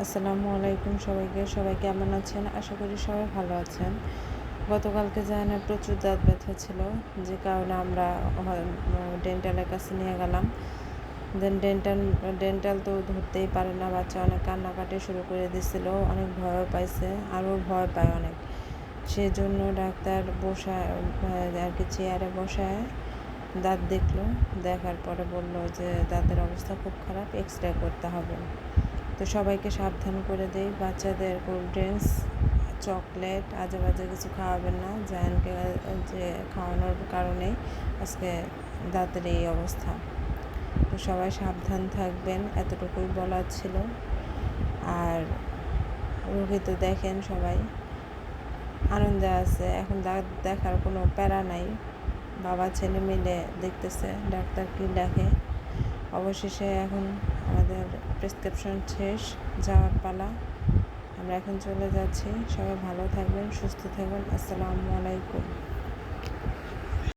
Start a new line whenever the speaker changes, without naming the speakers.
আসসালামু আলাইকুম সবাই কেমন আছেন? আশা করি সবাই ভালো আছেন। গতকালকে জাহানের প্রচুর দাঁত ব্যথা ছিল, যে কারণে আমরা ডেন্টালের কাছে নিয়ে গেলাম। ডেন্টাল তো ধরতেই পারে না, বাচ্চা অনেক কান্নাকাটি শুরু করে দিছিল, অনেক ভয়ও পাইছে, আরও ভয় পায় অনেক। সেজন্য ডাক্তার বসায় আর কি চেয়ারে বসায় দাঁত দেখলো, দেখার পরে বলল যে দাঁতের অবস্থা খুব খারাপ, এক্স-রে করতে হবে। তো সবাইকে সাবধান করে দেই, বাচ্চাদের কোল্ড ড্রিঙ্কস, চকলেট, আজে বাজে কিছু খাওয়াবেন না। জায়ানকে যে খাওয়ানোর কারণেই আজকে দাঁতের এই অবস্থা। তো সবাই সাবধান থাকবেন, এতটুকুই বলার ছিল। আর রোগী তো দেখেন সবাই আনন্দে আছে, এখন দাঁত দেখার কোনো প্যারা নাই। বাবা ছেলে মিলে দেখতেছে ডাক্তার কি ডাকে। অবশেষে এখন আমাদের প্রেসক্রিপশন শেষ, যাওয়ার পালা। আমরা এখন চলে যাচ্ছি। সবাই ভালো থাকবেন, সুস্থ থাকবেন। আসসালামু আলাইকুম।